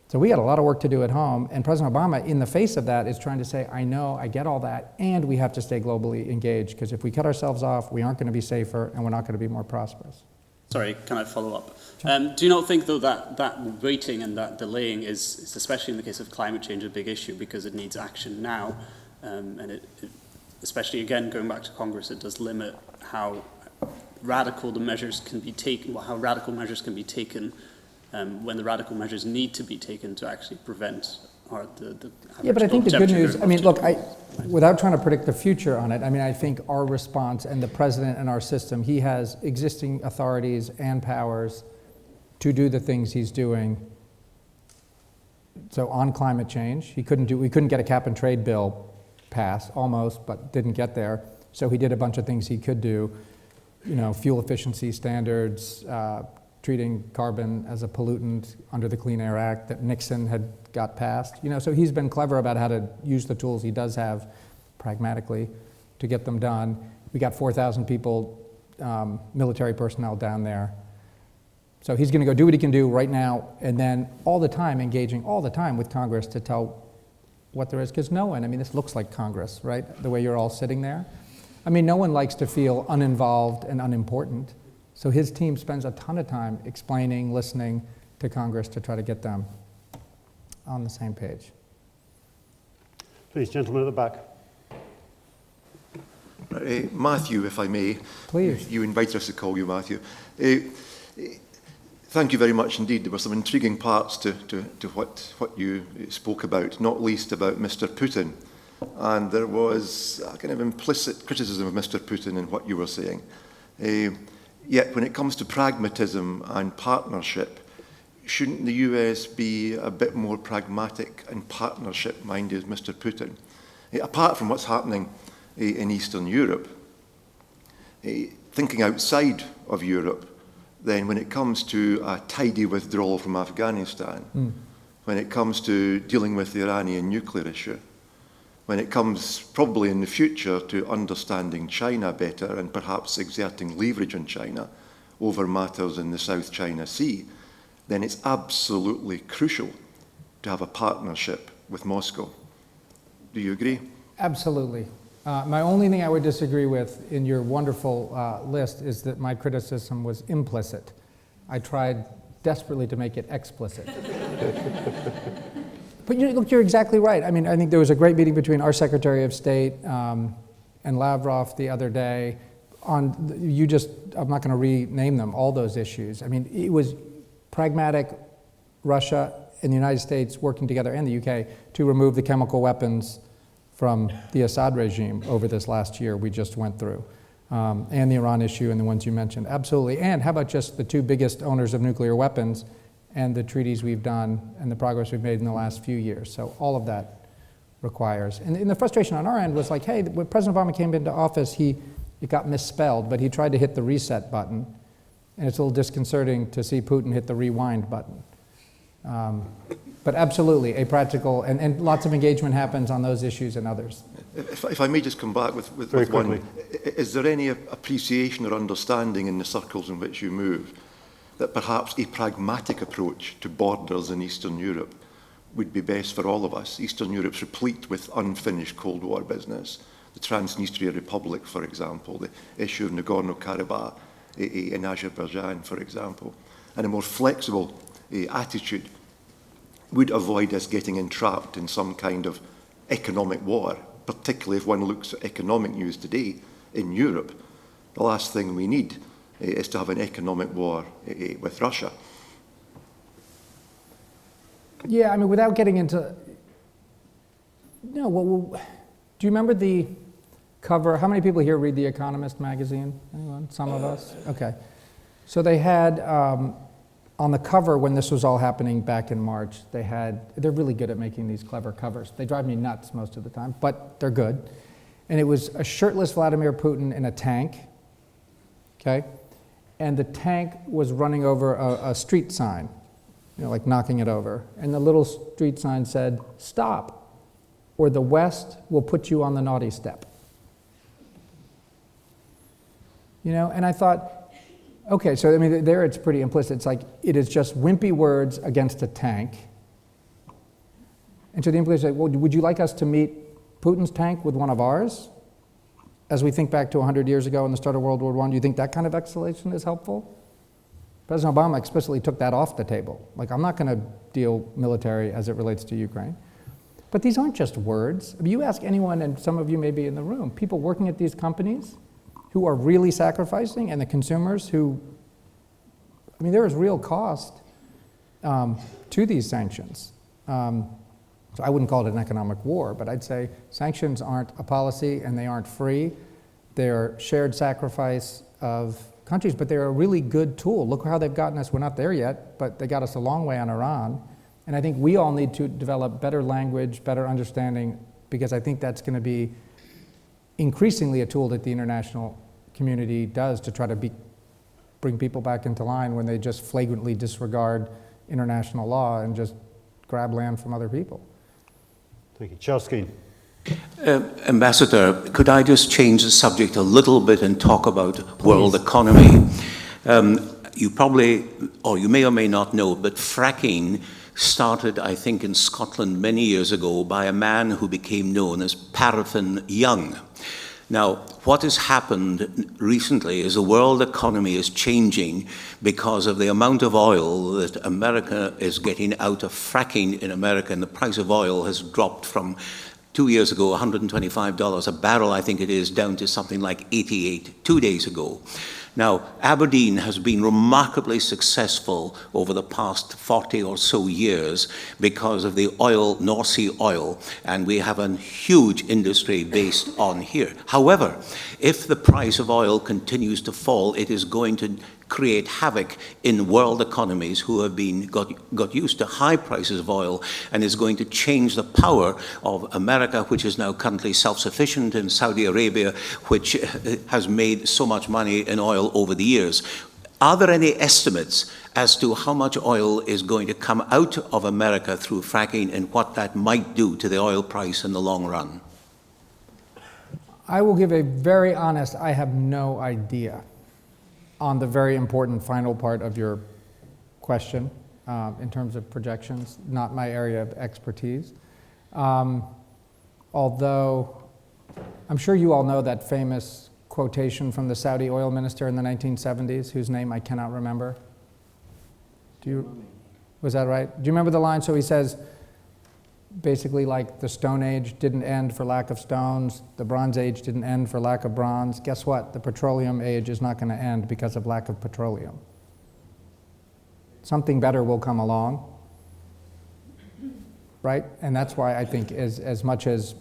So we got a lot of work to do at home, and President Obama, in the face of that, is trying to say, I know, I get all that, and we have to stay globally engaged, because if we cut ourselves off, we aren't going to be safer, and we're not going to be more prosperous. Sorry, can I follow up? Sure. Do you not think, though, that waiting and that delaying is, especially in the case of climate change, a big issue, because it needs action now, and it, especially, again, going back to Congress, it does limit how radical the measures can be taken, how radical measures can be taken when the radical measures need to be taken to actually prevent the yeah, but I think the good news, look, without trying to predict the future on it, I think our response and the president and our system, he has existing authorities and powers to do the things he's doing. So on climate change, we couldn't get a cap and trade bill passed, almost, but didn't get there. So he did a bunch of things he could do. Fuel efficiency standards, treating carbon as a pollutant under the Clean Air Act that Nixon had got passed. So he's been clever about how to use the tools he does have pragmatically to get them done. We got 4,000 people, military personnel down there. So he's going to go do what he can do right now, and then all the time engaging all the time with Congress to tell what there is, because no one, this looks like Congress, right? The way you're all sitting there. No one likes to feel uninvolved and unimportant. So his team spends a ton of time explaining, listening, to Congress to try to get them on the same page. Please, gentleman at the back. Matthew, if I may. Please. You invited us to call you Matthew. Thank you very much indeed. There were some intriguing parts to what you spoke about, not least about Mr. Putin. And there was a kind of implicit criticism of Mr. Putin in what you were saying. Yet when it comes to pragmatism and partnership, shouldn't the US be a bit more pragmatic and partnership-minded as Mr. Putin? Apart from what's happening in Eastern Europe, thinking outside of Europe, then when it comes to a tidy withdrawal from Afghanistan, when it comes to dealing with the Iranian nuclear issue, when it comes probably in the future to understanding China better and perhaps exerting leverage on China over matters in the South China Sea, then it's absolutely crucial to have a partnership with Moscow. Do you agree? Absolutely. My only thing I would disagree with in your wonderful list is that my criticism was implicit. I tried desperately to make it explicit. But look, you're exactly right. I mean, I think there was a great meeting between our Secretary of State and Lavrov the other day on, I'm not going to rename them, all those issues. I mean, it was pragmatic, Russia and the United States working together, and the UK, to remove the chemical weapons from the Assad regime over this last year we just went through, and the Iran issue and the ones you mentioned. Absolutely. And how about just the two biggest owners of nuclear weapons and the treaties we've done and the progress we've made in the last few years? So all of that requires. And the frustration on our end was like, hey, when President Obama came into office, it got misspelled, but he tried to hit the reset button. And it's a little disconcerting to see Putin hit the rewind button. But absolutely, a practical, and lots of engagement happens on those issues and others. If I may just come back with one, is there any appreciation or understanding in the circles in which you move that perhaps a pragmatic approach to borders in Eastern Europe would be best for all of us? Eastern Europe's replete with unfinished Cold War business. The Transnistria Republic, for example, the issue of Nagorno-Karabakh in Azerbaijan, for example. And a more flexible attitude would avoid us getting entrapped in some kind of economic war, particularly if one looks at economic news today in Europe. The last thing we need is to have an economic war with Russia. Yeah, I mean, without getting into... No, well, do you remember the cover? How many people here read The Economist magazine? Anyone? Some of us? Okay. So they had... on the cover, when this was all happening back in March, they're really good at making these clever covers. They drive me nuts most of the time, but they're good. And it was a shirtless Vladimir Putin in a tank, okay? And the tank was running over a street sign, like knocking it over. And the little street sign said, "Stop, or the West will put you on the naughty step." And I thought, okay, so I mean, there it's pretty implicit. It's like, it is just wimpy words against a tank. And so the implication is, well, would you like us to meet Putin's tank with one of ours? As we think back to 100 years ago in the start of World War I, do you think that kind of escalation is helpful? President Obama explicitly took that off the table. Like, I'm not going to deal military as it relates to Ukraine. But these aren't just words. I mean, you ask anyone, and some of you may be in the room, people working at these companies who are really sacrificing, and the consumers who, I mean, there is real cost to these sanctions. So I wouldn't call it an economic war, but I'd say sanctions aren't a policy and they aren't free. They're shared sacrifice of countries, but they're a really good tool. Look how they've gotten us. We're not there yet, but they got us a long way on Iran. And I think we all need to develop better language, better understanding, because I think that's going to be increasingly a tool that the international community does to try to bring people back into line when they just flagrantly disregard international law and just grab land from other people. Thank you. Charles Keane. Ambassador, could I just change the subject a little bit and talk about world economy? You probably, or you may or may not know, but fracking started, I think, in Scotland many years ago by a man who became known as Paraffin Young. Now, what has happened recently is the world economy is changing because of the amount of oil that America is getting out of fracking in America, and the price of oil has dropped from 2 years ago, $125 a barrel, I think it is, down to something like 88 2 days ago. Now, Aberdeen has been remarkably successful over the past 40 or so years because of the oil, North Sea oil, and we have a huge industry based on here. However, if the price of oil continues to fall, it is going to create havoc in world economies who have got used to high prices of oil, and is going to change the power of America, which is now currently self-sufficient, in Saudi Arabia, which has made so much money in oil over the years. Are there any estimates as to how much oil is going to come out of America through fracking and what that might do to the oil price in the long run? I will give a very honest, I have no idea on the very important final part of your question in terms of projections, not my area of expertise. Although I'm sure you all know that famous quotation from the Saudi oil minister in the 1970s, whose name I cannot remember. Was that right? Do you remember the line? So he says, basically like the Stone Age didn't end for lack of stones, the Bronze Age didn't end for lack of bronze. Guess what? The Petroleum Age is not going to end because of lack of petroleum. Something better will come along, right? And that's why I think as much as,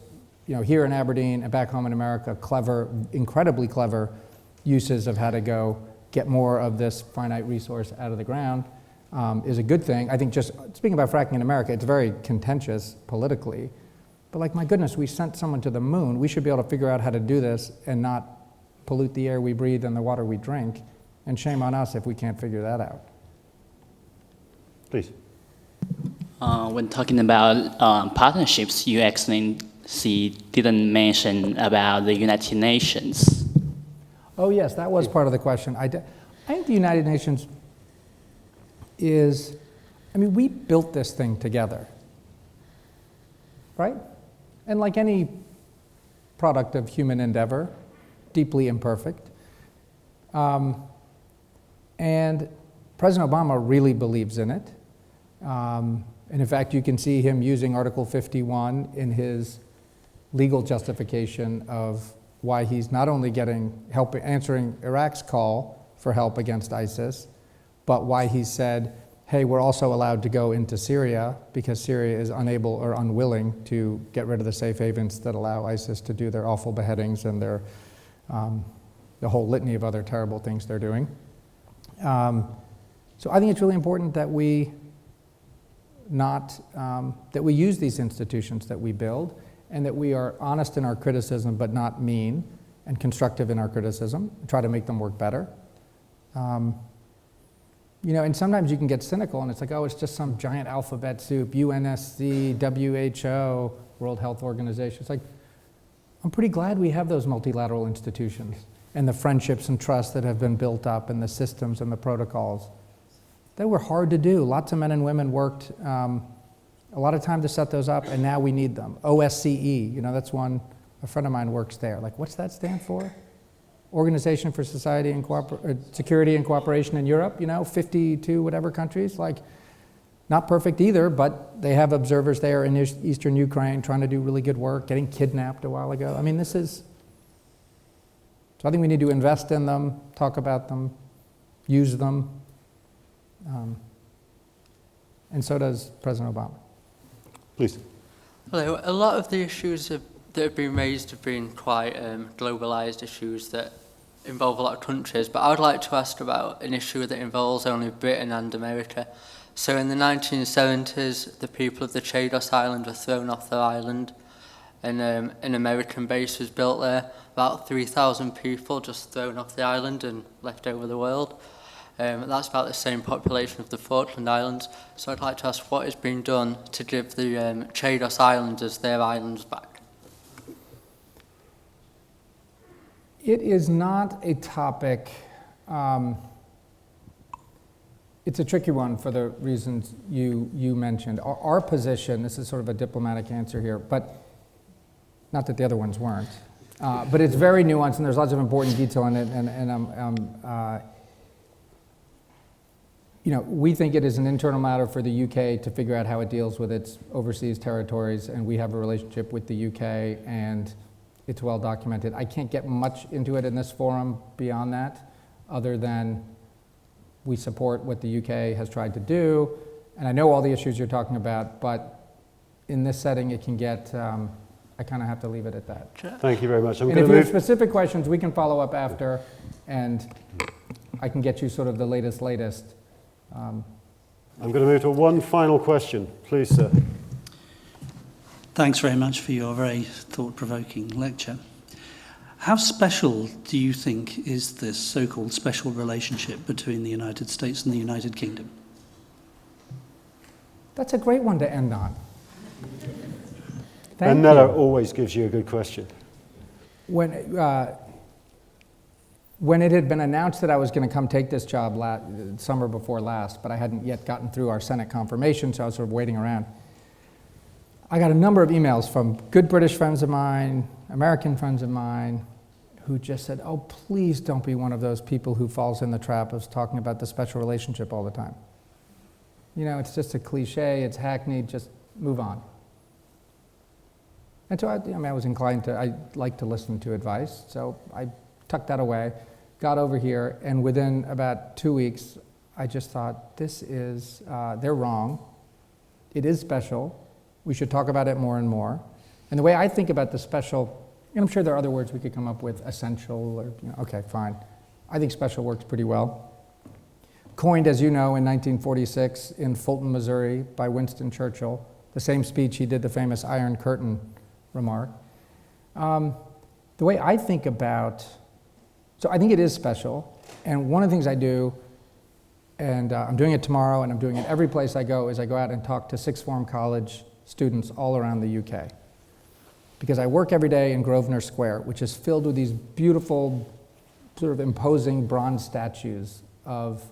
you know, here in Aberdeen and back home in America, clever, incredibly clever uses of how to go get more of this finite resource out of the ground is a good thing. I think just speaking about fracking in America, it's very contentious politically, but like, my goodness, we sent someone to the moon. We should be able to figure out how to do this and not pollute the air we breathe and the water we drink, and shame on us if we can't figure that out. Please. When talking about partnerships, you actually didn't mention about the United Nations. Oh yes, that was part of the question. I think the United Nations is, I mean, we built this thing together, right? And like any product of human endeavor, deeply imperfect. And President Obama really believes in it. And in fact, you can see him using Article 51 in his legal justification of why he's not only answering Iraq's call for help against ISIS, but why he said, hey, we're also allowed to go into Syria because Syria is unable or unwilling to get rid of the safe havens that allow ISIS to do their awful beheadings and their, the whole litany of other terrible things they're doing. So I think it's really important that we that we use these institutions that we build, and that we are honest in our criticism but not mean, and constructive in our criticism, and try to make them work better. You know, and sometimes you can get cynical and it's like, oh, it's just some giant alphabet soup, UNSC, WHO, World Health Organization. It's like, I'm pretty glad we have those multilateral institutions and the friendships and trust that have been built up and the systems and the protocols. They were hard to do. Lots of men and women worked a lot of time to set those up, and now we need them. OSCE, you know, that's one, a friend of mine works there. Like, what's that stand for? Organization for Society and Security and Cooperation in Europe, you know, 52 whatever countries, like, not perfect either, but they have observers there in eastern Ukraine trying to do really good work, getting kidnapped a while ago. I mean, so I think we need to invest in them, talk about them, use them, and so does President Obama. Please. Hello. A lot of the issues that have been raised have been quite globalized issues that involve a lot of countries, but I would like to ask about an issue that involves only Britain and America. So in the 1970s, the people of the Chagos Island were thrown off their island, and an American base was built there. About 3,000 people just thrown off the island and left over the world. That's about the same population of the Falkland Islands. So I'd like to ask what is being done to give the Chagos Islanders their islands back. It is not a topic, it's a tricky one for the reasons you mentioned. Our position, this is sort of a diplomatic answer here, but not that the other ones weren't. But it's very nuanced, and there's lots of important detail in it, we think it is an internal matter for the UK to figure out how it deals with its overseas territories, and we have a relationship with the UK, and it's well documented. I can't get much into it in this forum beyond that, other than we support what the UK has tried to do, and I know all the issues you're talking about, but in this setting it can get, I kind of have to leave it at that. Thank you very much. And if you have specific questions, we can follow up after, and I can get you sort of the latest. I'm going to move to one final question. Please, sir. Thanks very much for your very thought-provoking lecture. How special do you think is this so-called special relationship between the United States and the United Kingdom? That's a great one to end on. Ben Neller always gives you a good question. When it had been announced that I was going to come take this job summer before last, but I hadn't yet gotten through our Senate confirmation, so I was sort of waiting around, I got a number of emails from good British friends of mine, American friends of mine, who just said, oh, please don't be one of those people who falls in the trap of talking about the special relationship all the time. It's just a cliche, it's hackneyed, just move on. And so I was inclined to, I like to listen to advice, so I tucked that away, got over here, and within about 2 weeks, I just thought, they're wrong. It is special. We should talk about it more and more. And the way I think about the special, and I'm sure there are other words we could come up with, essential, or, okay, fine. I think special works pretty well. Coined, as you know, in 1946 in Fulton, Missouri, by Winston Churchill, the same speech he did the famous Iron Curtain remark. The way I think about, so I think it is special, and one of the things I do, and I'm doing it tomorrow, and I'm doing it every place I go, is I go out and talk to sixth form college students all around the UK. Because I work every day in Grosvenor Square, which is filled with these beautiful, sort of imposing bronze statues of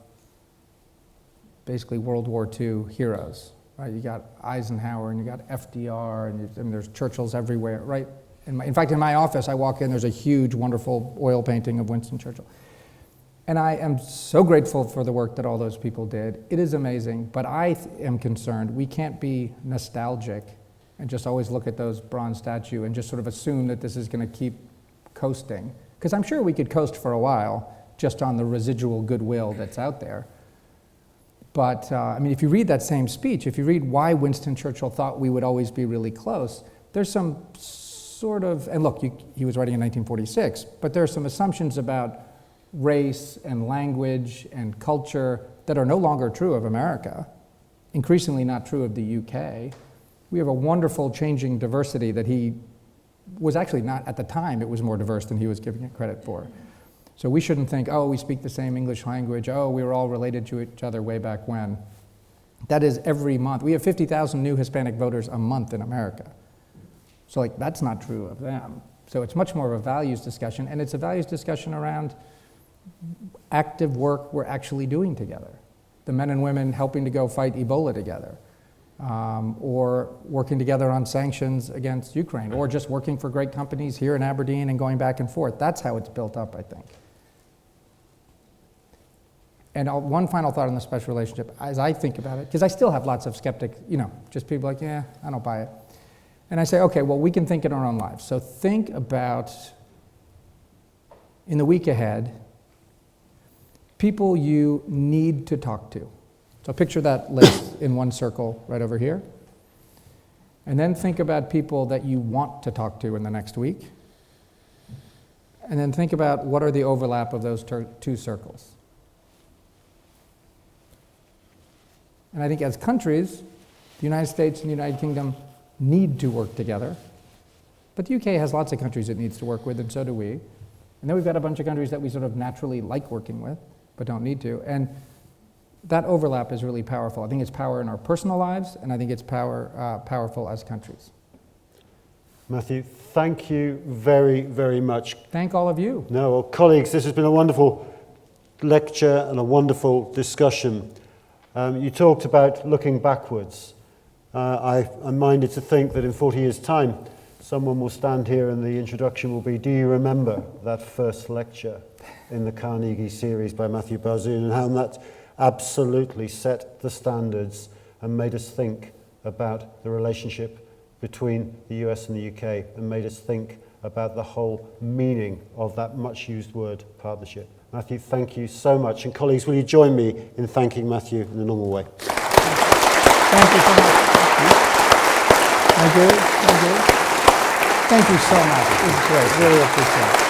basically World War II heroes. Right? You got Eisenhower, and you got FDR, and there's Churchills everywhere, right? In fact, in my office, I walk in, there's a huge, wonderful oil painting of Winston Churchill. And I am so grateful for the work that all those people did. It is amazing, but I am concerned we can't be nostalgic and just always look at those bronze statues and just sort of assume that this is going to keep coasting. Because I'm sure we could coast for a while just on the residual goodwill that's out there. But, if you read that same speech, if you read why Winston Churchill thought we would always be really close, there's some sort of, and look, he was writing in 1946, but there are some assumptions about race and language and culture that are no longer true of America, increasingly not true of the UK. We have a wonderful changing diversity that he was actually not, at the time, it was more diverse than he was giving it credit for. So we shouldn't think, oh, we speak the same English language, oh, we were all related to each other way back when. That is every month. We have 50,000 new Hispanic voters a month in America. So that's not true of them. So it's much more of a values discussion, and it's a values discussion around active work we're actually doing together. The men and women helping to go fight Ebola together, or working together on sanctions against Ukraine, or just working for great companies here in Aberdeen and going back and forth. That's how it's built up, I think. And one final thought on the special relationship, as I think about it, because I still have lots of skeptics, just people like, yeah, I don't buy it. And I say, okay, well, we can think in our own lives. So think about, in the week ahead, people you need to talk to. So picture that list in one circle right over here. And then think about people that you want to talk to in the next week. And then think about what are the overlap of those two circles. And I think as countries, the United States and the United Kingdom need to work together. But the UK has lots of countries it needs to work with, and so do we. And then we've got a bunch of countries that we sort of naturally like working with, but don't need to. And that overlap is really powerful. I think it's power in our personal lives, and I think it's powerful as countries. Matthew, thank you very, very much. Thank all of you. No, well, colleagues, this has been a wonderful lecture and a wonderful discussion. You talked about looking backwards. I'm minded to think that in 40 years' time, someone will stand here and the introduction will be, do you remember that first lecture in the Carnegie series by Matthew Barzun, and how that absolutely set the standards and made us think about the relationship between the US and the UK, and made us think about the whole meaning of that much used word, partnership. Matthew, thank you so much. And colleagues, will you join me in thanking Matthew in the normal way? Thank you so much. Thank you. Thank you so much. This is great. Really appreciate it.